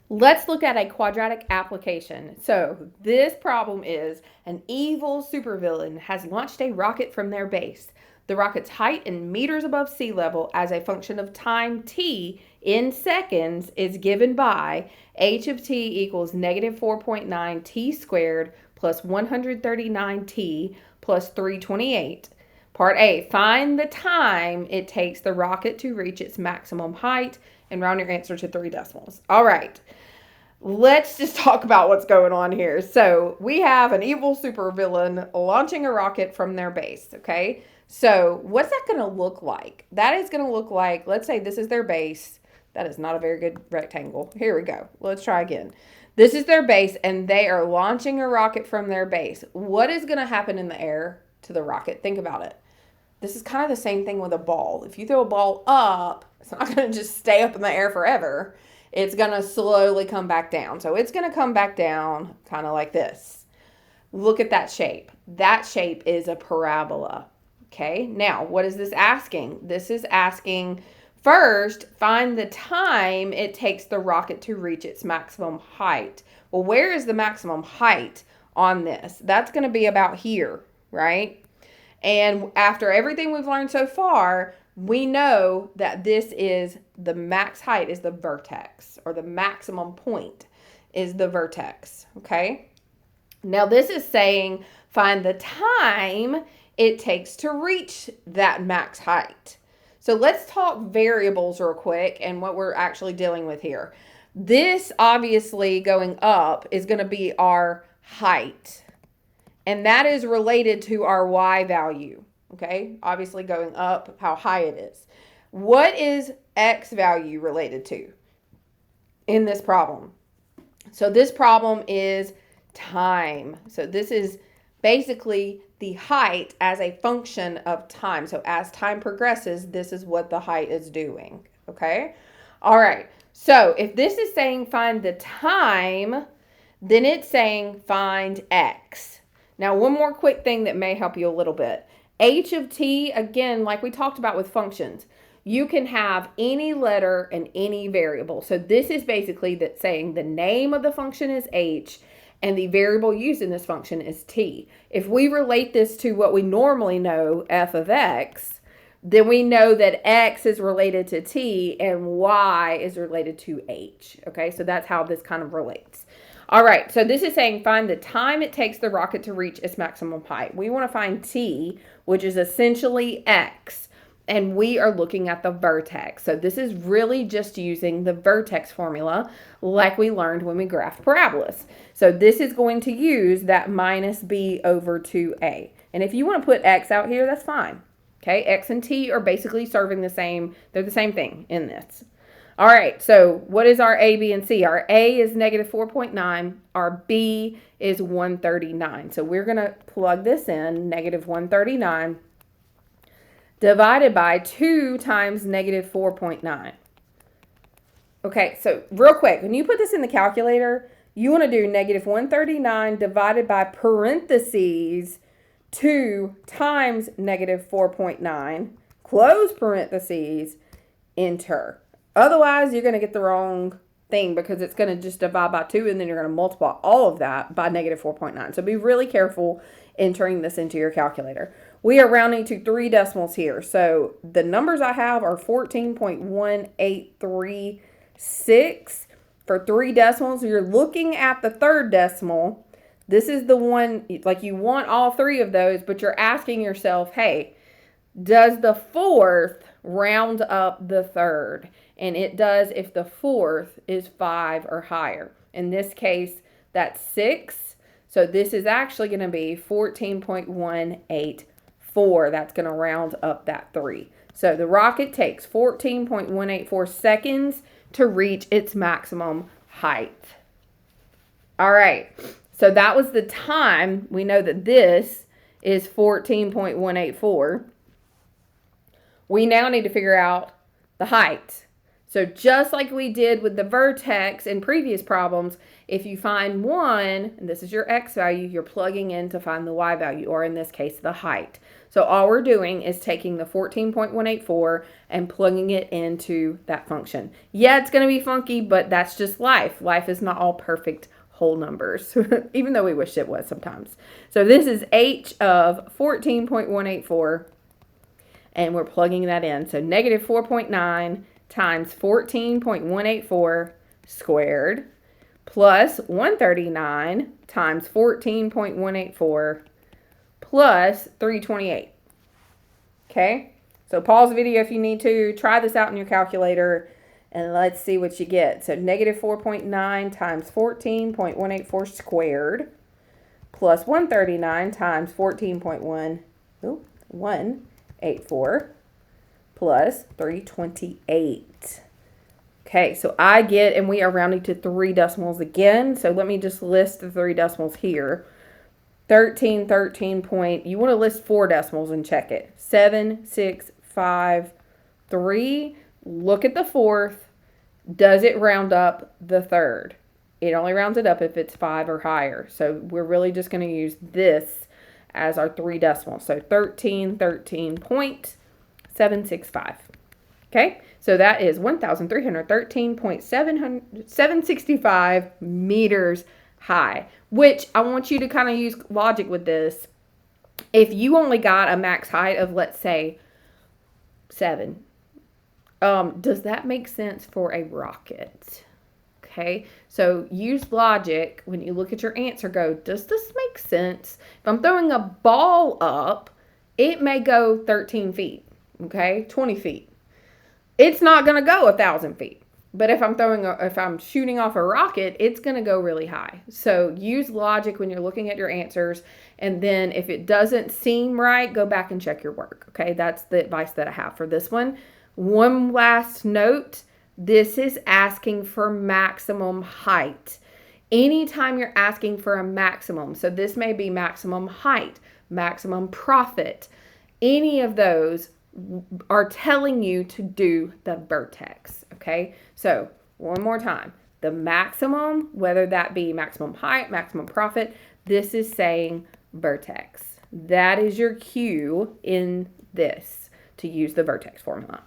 Let's look at a quadratic application. So this problem is an evil supervillain has launched a rocket from their base. The rocket's height in meters above sea level as a function of time t in seconds is given by h of t equals negative 4.9 t squared plus 139 t plus 328. Part A, find the time it takes the rocket to reach its maximum height and round your answer to 3 decimals. All right. Let's just talk about what's going on here. So we have an evil supervillain launching a rocket from their base, okay? So what's that going to look like? That is going to look like, let's say this is their base. That is not a very good rectangle. Here we go. Let's try again. This is their base, and they are launching a rocket from their base. What is going to happen in the air to the rocket? Think about it. This is kind of the same thing with a ball. If you throw a ball up, it's not going to just stay up in the air forever. It's going to slowly come back down. So it's going to come back down kind of like this. Look at that shape. That shape is a parabola. Okay, now what is this asking? This is asking, first, find the time it takes the rocket to reach its maximum height. Well, where is the maximum height on this? That's going to be about here, right? And after everything we've learned so far, we know that this is the max height is the vertex, or the maximum point is the vertex, okay? Now this is saying find the time it takes to reach that max height. So let's talk variables real quick and what we're actually dealing with here. This obviously going up is going to be our height. And that is related to our y value, okay? Obviously going up, how high it is. What is x value related to in this problem? So this problem is time. So this is basically the height as a function of time. So as time progresses, this is what the height is doing, okay? All right, so if this is saying find the time, then it's saying find x. Now, one more quick thing that may help you a little bit. H of t, again, like we talked about with functions, you can have any letter and any variable. So this is basically that saying the name of the function is h and the variable used in this function is t. If we relate this to what we normally know, f of x, then we know that x is related to t and y is related to h. Okay, so that's how this kind of relates. All right, so this is saying find the time it takes the rocket to reach its maximum height. We want to find t, which is essentially x, and we are looking at the vertex. So this is really just using the vertex formula like we learned when we graphed parabolas. So this is going to use that minus b over 2a. And if you want to put x out here, that's fine. Okay, x and t are basically serving the same, they're the same thing in this. All right, so what is our A, B, and C? Our A is negative 4.9. Our B is 139. So we're going to plug this in, negative 139 divided by 2 times negative 4.9. Okay, so real quick, when you put this in the calculator, you want to do negative 139 divided by parentheses 2 times negative 4.9, close parentheses, enter. Otherwise, you're going to get the wrong thing because it's going to just divide by 2 and then you're going to multiply all of that by negative 4.9. So be really careful entering this into your calculator. We are rounding to 3 decimals here. So the numbers I have are 14.1836 for 3 decimals. You're looking at the third decimal. This is the one, like you want all 3 of those, but you're asking yourself, hey, does the fourth round up the third? And it does if the fourth is 5 or higher. In this case, that's 6. So this is actually going to be 14.184. That's going to round up that 3. So the rocket takes 14.184 seconds to reach its maximum height. All right. So that was the time. We know that this is 14.184. We now need to figure out the height. So just like we did with the vertex in previous problems, if you find 1, and this is your x value, you're plugging in to find the y value, or in this case, the height. So all we're doing is taking the 14.184 and plugging it into that function. Yeah, it's going to be funky, but that's just life. Life is not all perfect whole numbers, even though we wish it was sometimes. So this is h of 14.184, and we're plugging that in. So negative 4.9 times 14.184 squared plus 139 times 14.184 plus 328. Okay, so pause the video if you need to. Try this out in your calculator and let's see what you get. So negative 4.9 times 14.184 squared plus 139 times 14.184 plus 328. Okay, so I get, and we are rounding to 3 decimals again. So let me just list the 3 decimals here. 13 point, you want to list 4 decimals and check it. 7, 6, 5, 3. Look at the 4th. Does it round up the 3rd? It only rounds it up if it's 5 or higher. So we're really just going to use this as our 3 decimals. So 13.765. Okay, so that is 1,313.765 meters high, which I want you to kind of use logic with this. If you only got a max height of, let's say, 7, does that make sense for a rocket? Okay, so use logic when you look at your answer. Go, does this make sense? If I'm throwing a ball up, it may go 13 feet, okay, 20 feet. It's not going to go 1,000 feet. But if I'm shooting off a rocket, it's going to go really high. So use logic when you're looking at your answers. And then if it doesn't seem right, go back and check your work. Okay, that's the advice that I have for this one. One last note. This is asking for maximum height. Anytime you're asking for a maximum, so this may be maximum height, maximum profit, any of those are telling you to do the vertex, okay? So one more time, the maximum, whether that be maximum height, maximum profit, this is saying vertex. That is your cue in this to use the vertex formula.